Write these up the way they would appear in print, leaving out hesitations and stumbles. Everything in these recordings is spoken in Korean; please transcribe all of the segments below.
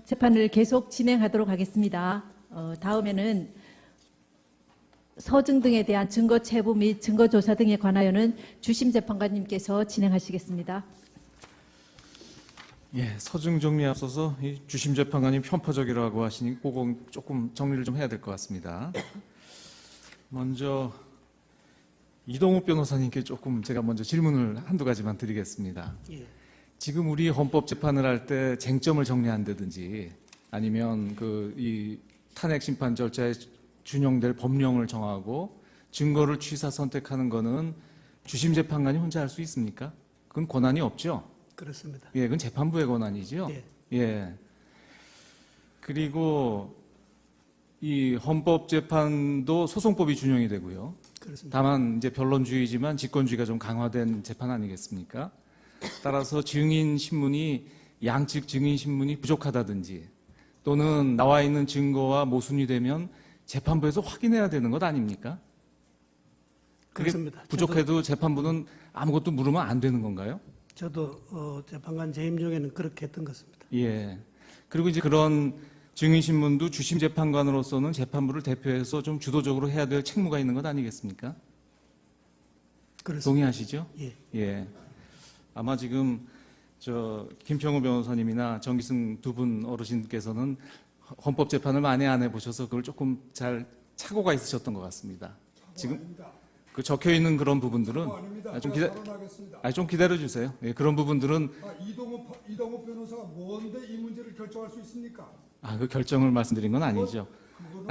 재판을 계속 진행하도록 하겠습니다. 다음에는 서증 등에 대한 증거 체부 및 증거 조사 등에 관하여는 주심 재판관님께서 진행하시겠습니다. 예, 서증 정리에 앞서서 이 주심 재판관이 편파적이라고 하시니 그거 조금 정리를 좀 해야 될 것 같습니다. 먼저 이동욱 변호사님께 조금 제가 먼저 질문을 한두 가지만 드리겠습니다. 예. 지금 우리 헌법 재판을 할 때 쟁점을 정리한다든지 아니면 이 탄핵 심판 절차에 준용될 법령을 정하고 증거를 취사 선택하는 거는 주심 재판관이 혼자 할 수 있습니까? 그건 권한이 없죠. 그렇습니다. 예, 그건 재판부의 권한이죠. 예. 예. 그리고 이 헌법재판도 소송법이 준용이 되고요. 그렇습니다. 다만 이제 변론주의지만 직권주의가 좀 강화된 재판 아니겠습니까? 따라서 증인 신문이 양측 증인 신문이 부족하다든지 또는 나와 있는 증거와 모순이 되면 재판부에서 확인해야 되는 것 아닙니까? 그게 그렇습니다. 부족해도 재판부는 아무것도 물으면 안 되는 건가요? 저도 재판관 재임 중에는 그렇게 했던 것 같습니다. 예. 그리고 이제 그런 증인 신문도 주심 재판관으로서는 재판부를 대표해서 좀 주도적으로 해야 될 책무가 있는 것 아니겠습니까? 그렇습니다. 동의하시죠? 예. 예. 아마 지금 김평우 변호사님이나 정기승 두 분 어르신께서는 헌법 재판을 많이 안 해보셔서 그걸 조금 잘 착오가 있으셨던 것 같습니다. 지금 그 적혀 있는 그런 부분들은 좀 기다려 주세요. 예, 그런 부분들은 이동욱 변호사가 뭔데 이 문제를 결정할 수 있습니까? 그 결정을 말씀드린 건 아니죠.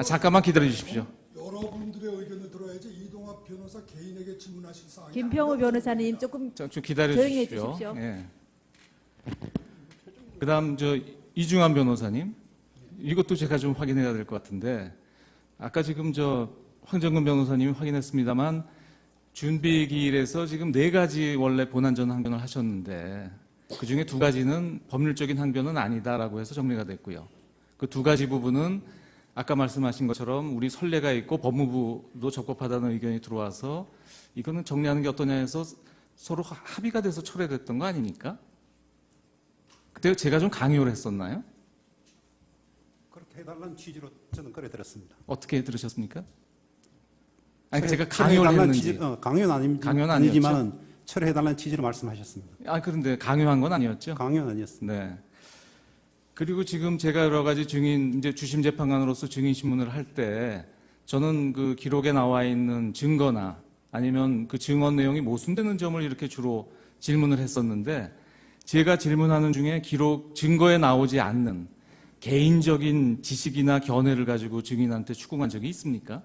잠깐만 기다려 주십시오. 여러분들의 의견을 들어야지 이동욱 변호사 개인에게 질문하실 사항이 김평우 변호사님 조금 좀 기다려 조용히 해 주십시오. 주십시오. 예. 그다음 이중환 변호사님, 이것도 제가 좀 확인해야 될 것 같은데 아까 지금 황정근 변호사님이 확인했습니다만 준비기일에서 지금 4가지 원래 본안전 항변을 하셨는데 그중에 2가지는 법률적인 항변은 아니다라고 해서 정리가 됐고요. 그 2가지 부분은 아까 말씀하신 것처럼 우리 선례가 있고 법무부도 적법하다는 의견이 들어와서 이거는 정리하는 게 어떠냐 해서 서로 합의가 돼서 철회됐던 거 아닙니까? 그때 제가 좀 강요를 했었나요? 그렇게 해달라는 취지로 저는 그래 들었습니다. 어떻게 들으셨습니까? 아니 제가 강요를 했는지. 강요는 강요는 아니지만 철회해달라는 취지로 말씀하셨습니다. 그런데 강요한 건 아니었죠? 강요는 아니었습니다. 네. 그리고 지금 제가 여러 가지 이제 주심 재판관으로서 증인 신문을 할 때 저는 그 기록에 나와 있는 증거나 아니면 그 증언 내용이 모순되는 점을 이렇게 주로 질문을 했었는데 제가 질문하는 중에 증거에 나오지 않는 개인적인 지식이나 견해를 가지고 증인한테 추궁한 적이 있습니까?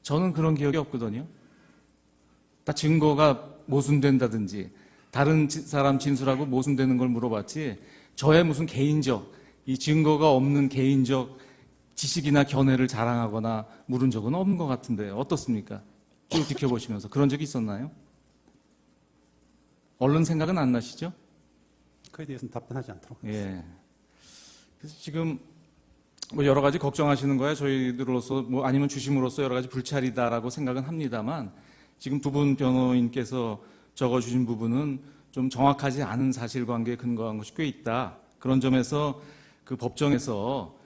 저는 그런 기억이 없거든요. 다 증거가 모순된다든지 다른 사람 진술하고 모순되는 걸 물어봤지 저의 무슨 개인적, 이 증거가 없는 개인적 지식이나 견해를 자랑하거나 물은 적은 없는 것 같은데 어떻습니까? 쭉 지켜보시면서 그런 적이 있었나요? 얼른 생각은 안 나시죠? 그에 대해서는 답변하지 않도록 하겠습니다. 예. 그래서 지금 여러 가지 걱정하시는 거야 저희들로서 아니면 주심으로서 여러 가지 불찰이다라고 생각은 합니다만 지금 두 분 변호인께서 적어주신 부분은 좀 정확하지 않은 사실관계에 근거한 것이 꽤 있다. 그런 점에서 그 법정에서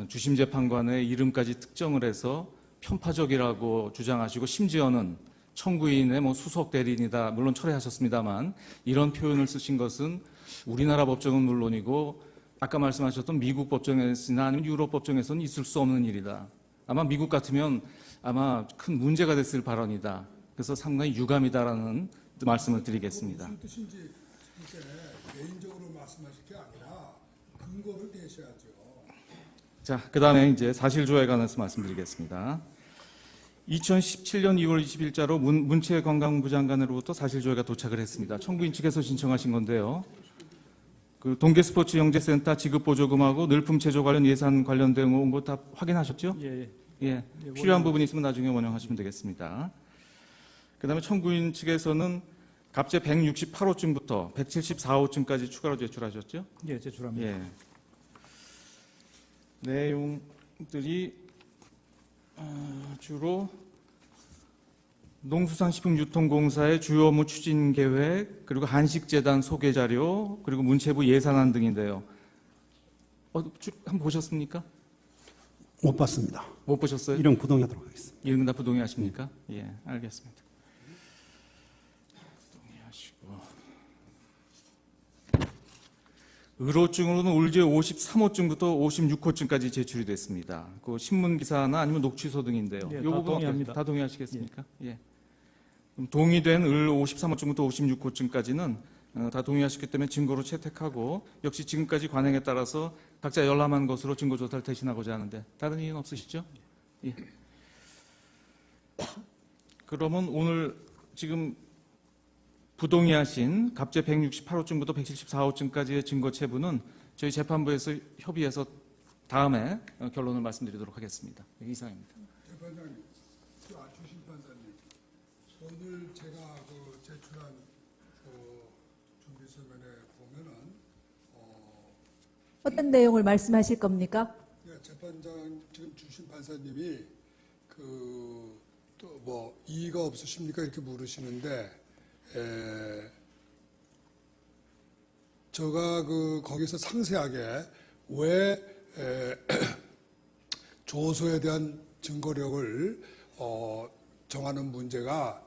주심 재판관의 이름까지 특정을 해서 편파적이라고 주장하시고 심지어는 청구인의 수석 대리인이다. 물론 철회하셨습니다만 이런 표현을 쓰신 것은 우리나라 법정은 물론이고 아까 말씀하셨던 미국 법정에서나 아니면 유럽 법정에서는 있을 수 없는 일이다. 아마 미국 같으면 아마 큰 문제가 됐을 발언이다. 그래서 상당히 유감이다라는 말씀을 드리겠습니다. 무슨 뜻인지 이제 개인적으로 말씀하실 게 아니라 근거를 대셔야죠. 자, 그다음에 이제 사실조회에 관해서 말씀드리겠습니다. 2017년 2월 20일자로 문채 관광부 장관으로부터 사실조회가 도착을 했습니다. 청구인 측에서 신청하신 건데요. 그 동계스포츠영재센터 지급보조금하고 늘품체조 관련 예산 관련된 거 다 확인하셨죠? 예. 필요한 부분이 있으면 나중에 원형하시면 되겠습니다. 그다음에 청구인 측에서는 갑제 168호증부터 174호증까지 추가로 제출하셨죠? 예, 제출합니다. 예. 내용들이 주로 농수산식품유통공사의 주요 업무 추진 계획, 그리고 한식재단 소개 자료, 그리고 문체부 예산안 등인데요. 한번 보셨습니까? 못 봤습니다. 못 보셨어요? 이런 부동의하도록 하겠습니다. 이런 다 부동의하십니까? 예, 알겠습니다. 부동의하시고. 의료증으로는 올제 53호증부터 56호증까지 제출이 됐습니다. 그 신문 기사나 아니면 녹취서 등인데요. 예, 이 다 부분 동의합니다. 다 동의하시겠습니까? 예. 그럼 동의된 을 53호증부터 56호증까지는 다 동의하셨기 때문에 증거로 채택하고, 역시 지금까지 관행에 따라서 각자 열람한 것으로 증거 조사를 대신하고자 하는데 다른 이유는 없으시죠? 예. 그러면 오늘 지금 부동의하신 갑제 168호증부터 174호증까지의 증거 체부는 저희 재판부에서 협의해서 다음에 결론을 말씀드리도록 하겠습니다. 이상입니다. 재판장님, 주심 판사님, 오늘 제가 제출한 준비 서면에 보면은 어떤 내용을 말씀하실 겁니까? 재판장 지금 주심 판사님이 또 뭐 이의가 없으십니까 이렇게 물으시는데 제가 거기서 상세하게 왜 조소에 대한 증거력을 정하는 문제가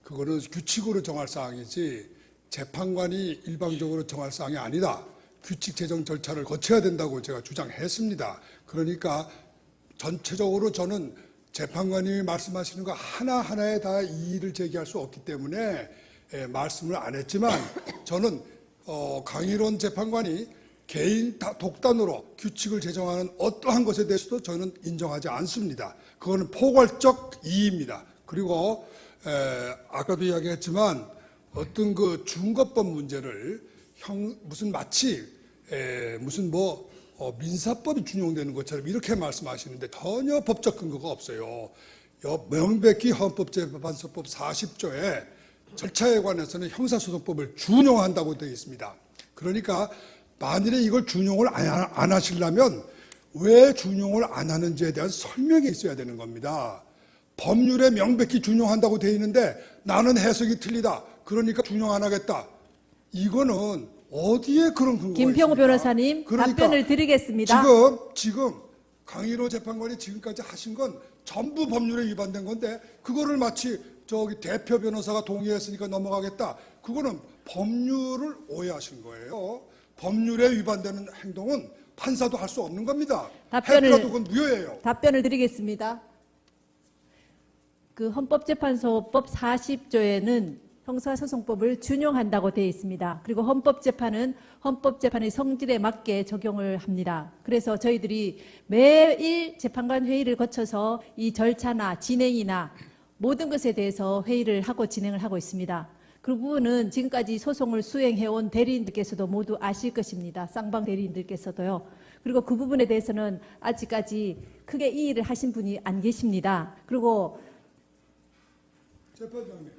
그거는 규칙으로 정할 사항이지 재판관이 일방적으로 정할 사항이 아니다. 규칙 제정 절차를 거쳐야 된다고 제가 주장했습니다. 그러니까 전체적으로 저는 재판관님이 말씀하시는 거 하나하나에 다 이의를 제기할 수 없기 때문에 말씀을 안 했지만 저는 강일원 재판관이 개인 독단으로 규칙을 제정하는 어떠한 것에 대해서도 저는 인정하지 않습니다. 그거는 포괄적 이의입니다. 그리고 아까도 이야기했지만 어떤 준거법 문제를 무슨 마치 무슨 민사법이 준용되는 것처럼 이렇게 말씀하시는데 전혀 법적 근거가 없어요. 명백히 헌법재판소법 40조에 절차에 관해서는 형사소송법을 준용한다고 되어 있습니다. 그러니까 만일에 이걸 준용을 안 하시려면 왜 준용을 안 하는지에 대한 설명이 있어야 되는 겁니다. 법률에 명백히 준용한다고 되어 있는데 나는 해석이 틀리다. 그러니까 준용 안 하겠다. 이거는 어디에 그런 근거가 김평우 있습니까? 변호사님, 그러니까 답변을 드리겠습니다. 지금 강일호 재판관이 지금까지 하신 건 전부 법률에 위반된 건데 그거를 마치 대표 변호사가 동의했으니까 넘어가겠다. 그거는 법률을 오해하신 거예요. 법률에 위반되는 행동은 판사도 할 수 없는 겁니다. 했더라도 그건 무효예요. 답변을 드리겠습니다. 헌법재판소법 40조에는 형사소송법을 준용한다고 되어 있습니다. 그리고 헌법재판은 헌법재판의 성질에 맞게 적용을 합니다. 그래서 저희들이 매일 재판관 회의를 거쳐서 이 절차나 진행이나 모든 것에 대해서 회의를 하고 진행을 하고 있습니다. 그 부분은 지금까지 소송을 수행해온 대리인들께서도 모두 아실 것입니다. 쌍방 대리인들께서도요. 그리고 그 부분에 대해서는 아직까지 크게 이의를 하신 분이 안 계십니다. 그리고 재판장님,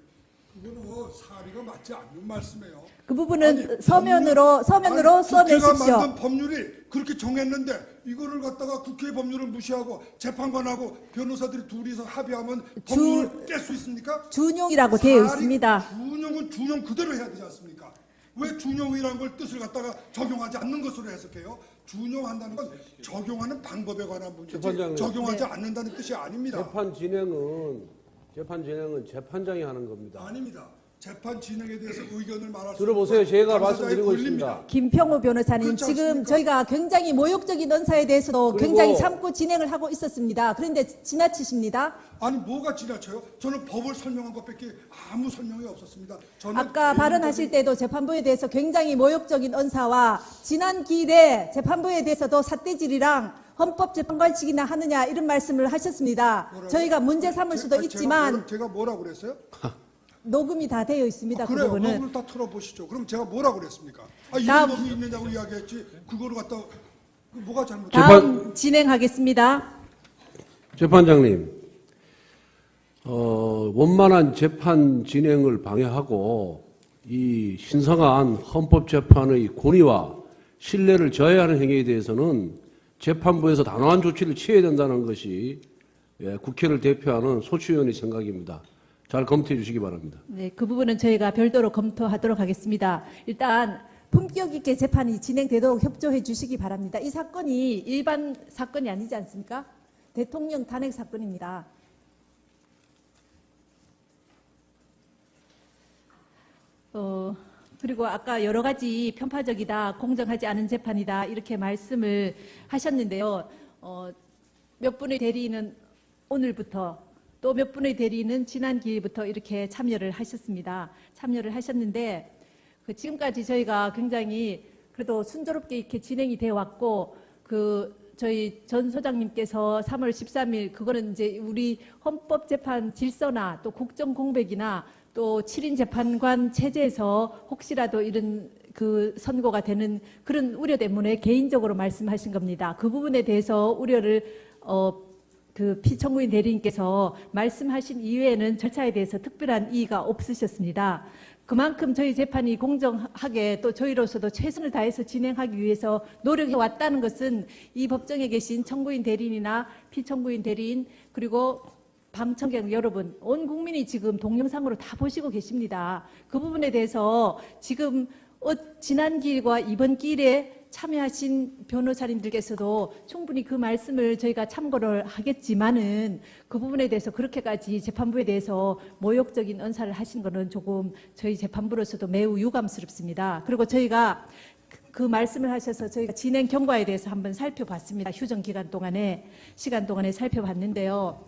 그거는 사리가 맞지 않는 말씀이에요. 그 부분은 아니, 서면으로 국회가 써내십시오. 만든 법률이 그렇게 정했는데 이거를 갖다가 국회 법률을 무시하고 재판관하고 변호사들이 둘이서 합의하면 법률을 깰 수 있습니까? 준용이라고 되어 있습니다. 준용은 준용 그대로 해야 되지 않습니까? 왜 준용이라는 걸 뜻을 갖다가 적용하지 않는 것으로 해석해요? 준용한다는 건 적용하는 방법에 관한 문제지 재판장님. 적용하지 않는다는 뜻이 아닙니다. 재판 진행은 재판장이 하는 겁니다. 아닙니다. 재판 진행에 대해서 의견을 말할 수 들어보세요. 있는 제가 당사자의 말씀드리고 권리입니다. 있습니다. 김평우 변호사님, 그렇지 지금 않습니까? 저희가 굉장히 모욕적인 언사에 대해서도 그리고- 굉장히 참고 진행을 하고 있었습니다. 그런데 지나치십니다. 아니 뭐가 지나쳐요? 저는 법을 설명한 것밖에 아무 설명이 없었습니다. 저는 아까 발언하실 때도 재판부에 대해서 굉장히 모욕적인 언사와 지난 기일에 재판부에 대해서도 삿대질이랑 헌법재판관식이나 하느냐 이런 말씀을 하셨습니다. 뭐라고요? 저희가 문제 삼을 수도 있지만 제가 뭐라고 그랬어요? 녹음이 다 되어 있습니다. 그 그래요. 부분은. 녹음을 다 틀어보시죠. 그럼 제가 뭐라고 그랬습니까? 이런 다음- 법이 있느냐고 이야기했지. 그거를 갖다 뭐가 잘못됐어요? 다음 진행하겠습니다. 재판장님, 원만한 재판 진행을 방해하고 이 신성한 헌법재판의 권위와 신뢰를 저해하는 행위에 대해서는 재판부에서 단호한 조치를 취해야 된다는 것이 국회를 대표하는 소추위원의 생각입니다. 잘 검토해 주시기 바랍니다. 네, 그 부분은 저희가 별도로 검토하도록 하겠습니다. 일단 품격 있게 재판이 진행되도록 협조해 주시기 바랍니다. 이 사건이 일반 사건이 아니지 않습니까? 대통령 탄핵 사건입니다. 그리고 아까 여러 가지 편파적이다, 공정하지 않은 재판이다 이렇게 말씀을 하셨는데요. 몇 분의 대리인은 오늘부터 또 몇 분의 대리인은 지난 기일부터 이렇게 참여를 하셨습니다. 참여를 하셨는데 지금까지 저희가 굉장히 그래도 순조롭게 이렇게 진행이 되어 왔고 저희 전 소장님께서 3월 13일 그거는 이제 우리 헌법재판 질서나 또 국정공백이나 또 7인 재판관 체제에서 혹시라도 이런 그 선고가 되는 그런 우려 때문에 개인적으로 말씀하신 겁니다. 그 부분에 대해서 우려를 그 피청구인 대리인께서 말씀하신 이외에는 절차에 대해서 특별한 이의가 없으셨습니다. 그만큼 저희 재판이 공정하게 또 저희로서도 최선을 다해서 진행하기 위해서 노력해 왔다는 것은 이 법정에 계신 청구인 대리인이나 피청구인 대리인 그리고 방청객 여러분, 온 국민이 지금 동영상으로 다 보시고 계십니다. 그 부분에 대해서 지금 지난 기일과 이번 기일에 참여하신 변호사님들께서도 충분히 그 말씀을 저희가 참고를 하겠지만은 그 부분에 대해서 그렇게까지 재판부에 대해서 모욕적인 언사를 하신 것은 조금 저희 재판부로서도 매우 유감스럽습니다. 그리고 저희가 그 말씀을 하셔서 저희가 진행 경과에 대해서 한번 살펴봤습니다. 휴정 시간 동안에 살펴봤는데요.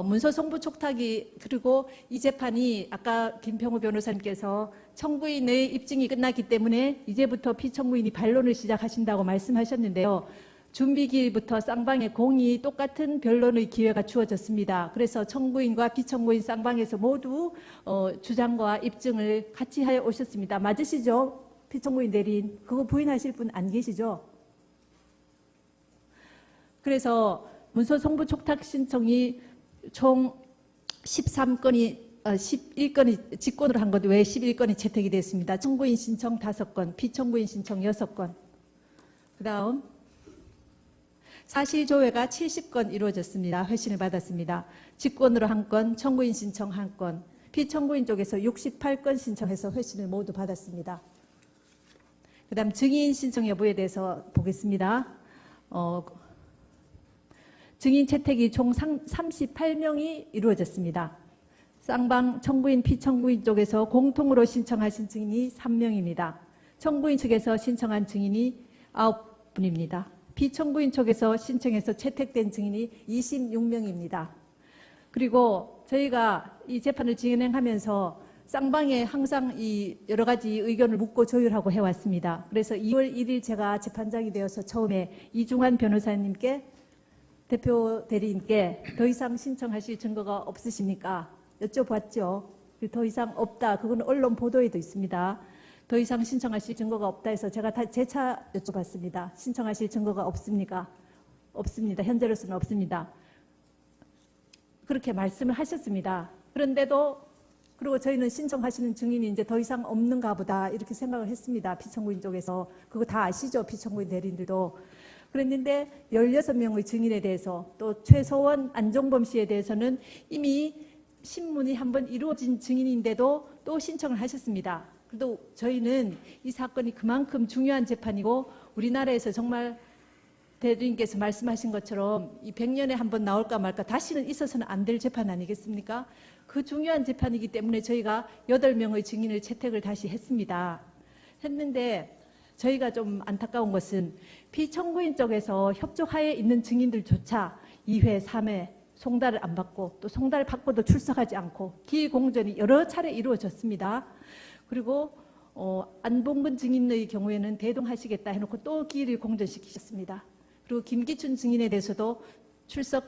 문서 송부 촉탁이 그리고 이 재판이 아까 김평우 변호사님께서 청구인의 입증이 끝났기 때문에 이제부터 피청구인이 반론을 시작하신다고 말씀하셨는데요. 준비기일부터 쌍방의 공이 똑같은 변론의 기회가 주어졌습니다. 그래서 청구인과 피청구인 쌍방에서 모두 주장과 입증을 같이 하여 오셨습니다. 맞으시죠? 피청구인 대리인 그거 부인하실 분 안 계시죠? 그래서 문서 송부 촉탁 신청이 총 11건이 직권으로 한 것 외에 11건이 채택이 됐습니다. 청구인 신청 5건, 피청구인 신청 6건. 그 다음 사실조회가 70건 이루어졌습니다. 회신을 받았습니다. 직권으로 1건, 청구인 신청 1건, 피청구인 쪽에서 68건 신청해서 회신을 모두 받았습니다. 그 다음 증인 신청 여부에 대해서 보겠습니다. 증인 채택이 총 38명이 이루어졌습니다. 쌍방 청구인, 피청구인 쪽에서 공통으로 신청하신 증인이 3명입니다. 청구인 측에서 신청한 증인이 9분입니다. 피청구인 쪽에서 신청해서 채택된 증인이 26명입니다. 그리고 저희가 이 재판을 진행하면서 쌍방에 항상 이 여러 가지 의견을 묻고 조율하고 해왔습니다. 그래서 2월 1일 제가 재판장이 되어서 처음에 이중환 변호사님께 대표 대리인께 더 이상 신청하실 증거가 없으십니까? 여쭤봤죠. 더 이상 없다. 그건 언론 보도에도 있습니다. 더 이상 신청하실 증거가 없다 해서 제가 다 재차 여쭤봤습니다. 신청하실 증거가 없습니까? 없습니다. 현재로서는 없습니다. 그렇게 말씀을 하셨습니다. 그런데도 그리고 저희는 신청하시는 증인이 이제 더 이상 없는가 보다 이렇게 생각을 했습니다. 피청구인 쪽에서. 그거 다 아시죠? 피청구인 대리인들도. 그랬는데 16명의 증인에 대해서 또 최소원 안종범 씨에 대해서는 이미 신문이 한번 이루어진 증인인데도 또 신청을 하셨습니다. 그래도 저희는 이 사건이 그만큼 중요한 재판이고 우리나라에서 정말 대리인께서 말씀하신 것처럼 이 100년에 한번 나올까 말까 다시는 있어서는 안 될 재판 아니겠습니까? 그 중요한 재판이기 때문에 저희가 8명의 증인을 채택을 다시 했는데 저희가 좀 안타까운 것은 피청구인 쪽에서 협조하에 있는 증인들조차 2회, 3회 송달을 안 받고 또 송달 받고도 출석하지 않고 기일 공전이 여러 차례 이루어졌습니다. 그리고 안봉근 증인의 경우에는 대동하시겠다 해놓고 또 기일을 공전시키셨습니다. 그리고 김기춘 증인에 대해서도 출석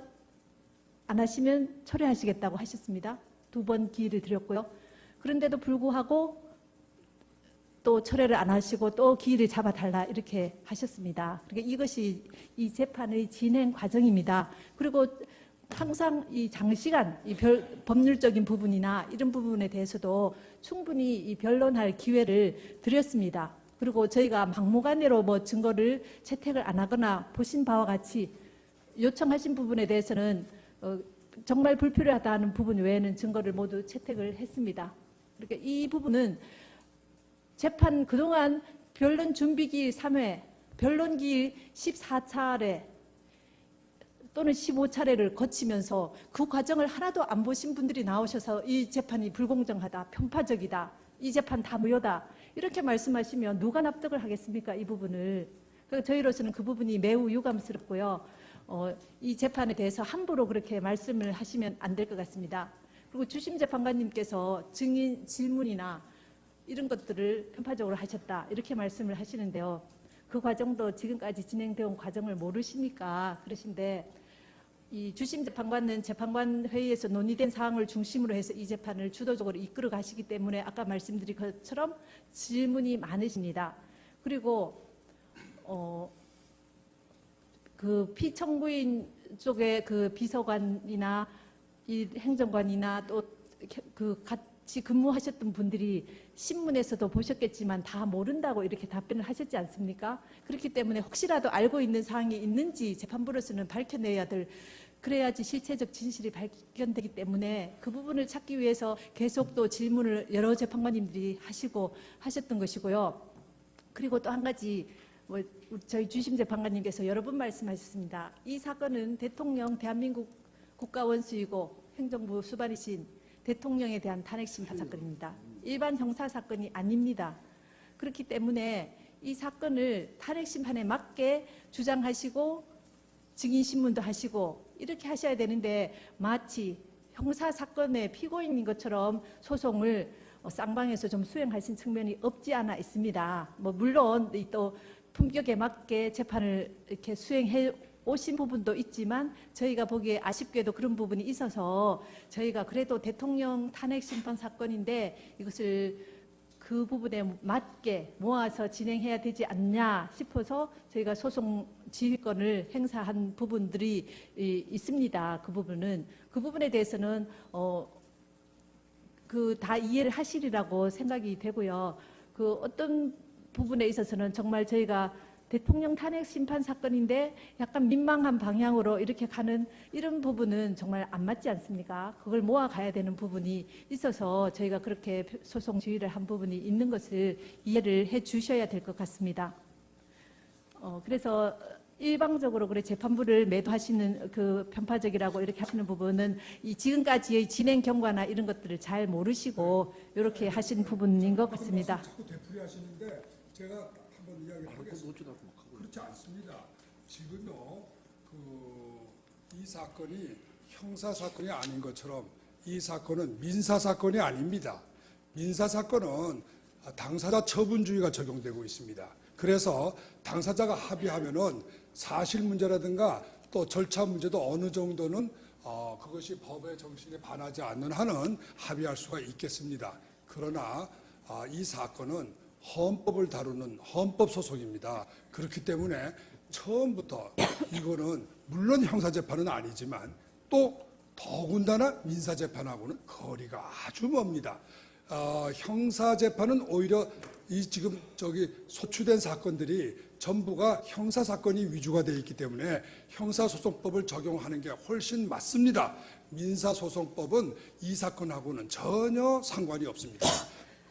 안 하시면 철회하시겠다고 하셨습니다. 2번 기일을 드렸고요. 그런데도 불구하고 또 철회를 안 하시고 또 기일을 잡아달라 이렇게 하셨습니다. 그러니까 이것이 이 재판의 진행 과정입니다. 그리고 항상 이 장시간 이 법률적인 부분이나 이런 부분에 대해서도 충분히 이 변론할 기회를 드렸습니다. 그리고 저희가 막무가내로 뭐 증거를 채택을 안 하거나 보신 바와 같이 요청하신 부분에 대해서는 정말 불필요하다는 부분 외에는 증거를 모두 채택을 했습니다. 그러니까 이 부분은 재판 그동안 변론 준비기일 3회, 변론기일 14차례 또는 15차례를 거치면서 그 과정을 하나도 안 보신 분들이 나오셔서 이 재판이 불공정하다, 편파적이다, 이 재판 다 무효다 이렇게 말씀하시면 누가 납득을 하겠습니까? 이 부분을. 그러니까 저희로서는 그 부분이 매우 유감스럽고요. 이 재판에 대해서 함부로 그렇게 말씀을 하시면 안 될 것 같습니다. 그리고 주심 재판관님께서 증인 질문이나 이런 것들을 편파적으로 하셨다 이렇게 말씀을 하시는데요. 그 과정도 지금까지 진행되어 온 과정을 모르시니까 그러신데 이 주심 재판관은 재판관 회의에서 논의된 사항을 중심으로 해서 이 재판을 주도적으로 이끌어 가시기 때문에 아까 말씀드린 것처럼 질문이 많으십니다. 그리고 그 피청구인 쪽에 그 비서관이나 이 행정관이나 또 그 같이 근무하셨던 분들이 신문에서도 보셨겠지만 다 모른다고 이렇게 답변을 하셨지 않습니까? 그렇기 때문에 혹시라도 알고 있는 사항이 있는지 재판부로서는 밝혀내야 될, 그래야지 실체적 진실이 발견되기 때문에 그 부분을 찾기 위해서 계속 또 질문을 여러 재판관님들이 하셨던 것이고요. 그리고 또 한 가지 저희 주심 재판관님께서 여러 번 말씀하셨습니다. 이 사건은 대통령 대한민국 국가원수이고 행정부 수반이신 대통령에 대한 탄핵심판 사건입니다. 일반 형사 사건이 아닙니다. 그렇기 때문에 이 사건을 탄핵심판에 맞게 주장하시고 증인신문도 하시고 이렇게 하셔야 되는데 마치 형사사건의 피고인인 것처럼 소송을 쌍방에서 좀 수행하신 측면이 없지 않아 있습니다. 물론 또 품격에 맞게 재판을 이렇게 수행해 오신 부분도 있지만 저희가 보기에 아쉽게도 그런 부분이 있어서 저희가 그래도 대통령 탄핵 심판 사건인데 이것을 그 부분에 맞게 모아서 진행해야 되지 않냐 싶어서 저희가 소송 지휘권을 행사한 부분들이 있습니다. 그 부분에 대해서는 그 다 이해를 하시리라고 생각이 되고요. 그 어떤 부분에 있어서는 정말 저희가 대통령 탄핵 심판 사건인데 약간 민망한 방향으로 이렇게 가는 이런 부분은 정말 안 맞지 않습니까? 그걸 모아가야 되는 부분이 있어서 저희가 그렇게 소송 지휘를 한 부분이 있는 것을 이해를 해 주셔야 될 것 같습니다. 그래서 일방적으로 그래 재판부를 매도하시는 그 편파적이라고 이렇게 하시는 부분은 이 지금까지의 진행 경과나 이런 것들을 잘 모르시고 이렇게 하신 부분인 것 같습니다. 자꾸 되풀이하시는데 제가 한번 이야기를 하겠습니다. 그렇지 않습니다. 지금요, 이 사건이 형사 사건이 아닌 것처럼 이 사건은 민사 사건이 아닙니다. 민사 사건은 당사자 처분주의가 적용되고 있습니다. 그래서 당사자가 합의하면은 사실 문제라든가 또 절차 문제도 어느 정도는 그것이 법의 정신에 반하지 않는 한은 합의할 수가 있겠습니다. 그러나 이 사건은 헌법을 다루는 헌법소송입니다. 그렇기 때문에 처음부터 이거는 물론 형사재판은 아니지만 또 더군다나 민사재판하고는 거리가 아주 멉니다. 형사재판은 오히려 이 지금 소추된 사건들이 전부가 형사사건이 위주가 되어 있기 때문에 형사소송법을 적용하는 게 훨씬 맞습니다. 민사소송법은 이 사건하고는 전혀 상관이 없습니다.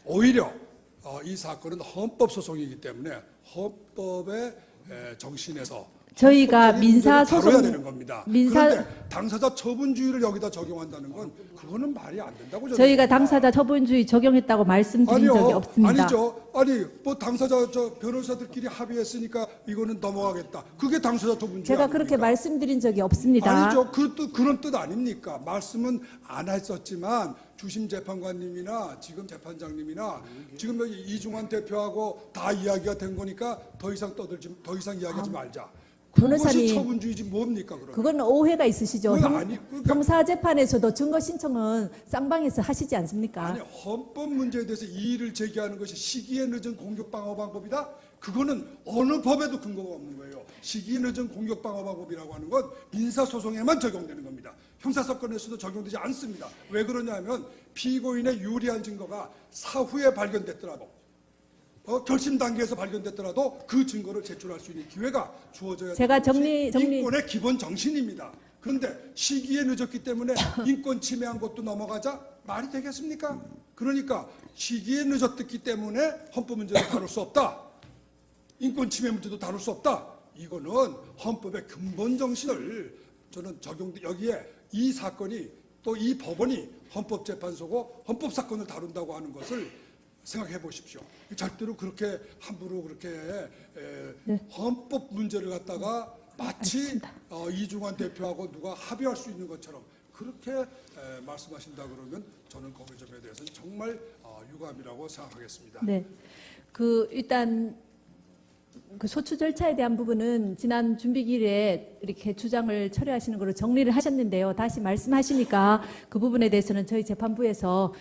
오히려 이 사건은 헌법소송이기 때문에 헌법의 정신에서 저희가 다뤄야 되는 겁니다. 그런데 당사자 처분주의를 여기다 적용한다는 건 그거는 말이 안 된다고 저희가 당사자 처분주의 적용했다고 말씀드린 적이 없습니다. 아니죠. 뭐 당사자 변호사들끼리 합의했으니까 이거는 넘어가겠다. 그게 당사자 처분주의 제가 아닙니까? 그렇게 말씀드린 적이 없습니다. 아니죠. 그런 뜻 아닙니까? 말씀은 안 했었지만 주심 재판관님이나 지금 재판장님이나 지금 여기 이중환 대표하고 다 이야기가 된 거니까 더 이상 이야기하지 말자. 변호사님, 그것이 처분주의지 뭡니까 그러면? 그건 오해가 있으시죠. 그러니까 형사재판에서도 증거 신청은 쌍방에서 하시지 않습니까? 아니 헌법 문제에 대해서 이의를 제기하는 것이 시기에 늦은 공격방어방법이다? 그거는 어느 법에도 근거가 없는 거예요. 시기에 늦은 공격방어방법이라고 하는 건 민사소송에만 적용되는 겁니다. 형사사건에서도 적용되지 않습니다. 왜 그러냐면 피고인의 유리한 증거가 사후에 발견됐더라도 결심 단계에서 발견됐더라도 그 증거를 제출할 수 있는 기회가 주어져야 제가 되는 것이 정리- 인권의 기본 정신입니다. 그런데 시기에 늦었기 때문에 인권 침해한 것도 넘어가자 말이 되겠습니까? 그러니까 시기에 늦었기 때문에 헌법 문제도 다룰 수 없다. 인권 침해 문제도 다룰 수 없다. 이거는 헌법의 근본 정신을 저는 여기에 이 사건이 또 이 법원이 헌법재판소고 헌법사건을 다룬다고 하는 것을 생각해 보십시오. 절대로 그렇게 함부로 그렇게 헌법 문제를 갖다가 마치 이중환 대표하고 누가 합의할 수 있는 것처럼 그렇게 말씀하신다 그러면 저는 거기 점에 대해서는 정말 유감이라고 생각하겠습니다. 네. 일단 그 소추 절차에 대한 부분은 지난 준비기일에 이렇게 주장을 철회하시는 걸로 정리를 하셨는데요. 다시 말씀하시니까 그 부분에 대해서는 저희 재판부에서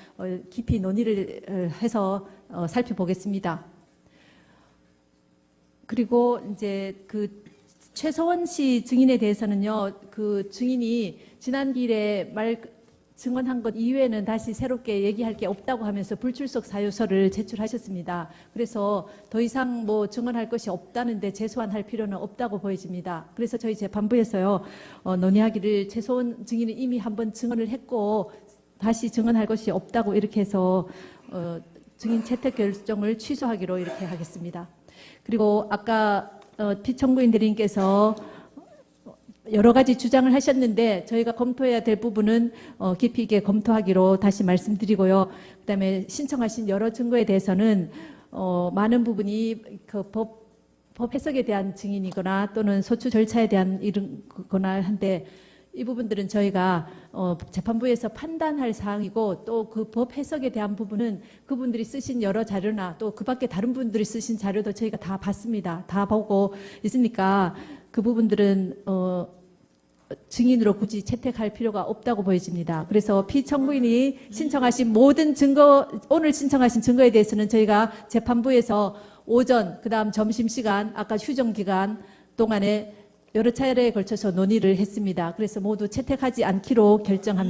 깊이 논의를 해서 살펴보겠습니다. 그리고 이제 그 최서원 씨 증인에 대해서는요, 그 증인이 지난 기일에 증언한 것 이외에는 다시 새롭게 얘기할 게 없다고 하면서 불출석 사유서를 제출하셨습니다. 그래서 더 이상 뭐 증언할 것이 없다는데 재소환할 필요는 없다고 보여집니다. 그래서 저희 재판부에서요, 논의하기를 최소원 증인은 이미 한번 증언을 했고 다시 증언할 것이 없다고 이렇게 해서 증인 채택 결정을 취소하기로 이렇게 하겠습니다. 그리고 아까 피청구인들님께서 여러 가지 주장을 하셨는데 저희가 검토해야 될 부분은 깊이 있게 검토하기로 다시 말씀드리고요. 그다음에 신청하신 여러 증거에 대해서는 많은 부분이 그 법 해석에 대한 증인이거나 또는 소추 절차에 대한 이거나 한데 이 부분들은 저희가 재판부에서 판단할 사항이고 또 그 법 해석에 대한 부분은 그분들이 쓰신 여러 자료나 또 그 밖에 다른 분들이 쓰신 자료도 저희가 다 봤습니다. 다 보고 있으니까 그 부분들은 증인으로 굳이 채택할 필요가 없다고 보여집니다. 그래서 피청구인이 신청하신 모든 증거, 오늘 신청하신 증거에 대해서는 저희가 재판부에서 오전, 그다음 점심시간, 아까 휴정기간 동안에 여러 차례에 걸쳐서 논의를 했습니다. 그래서 모두 채택하지 않기로 결정합니다.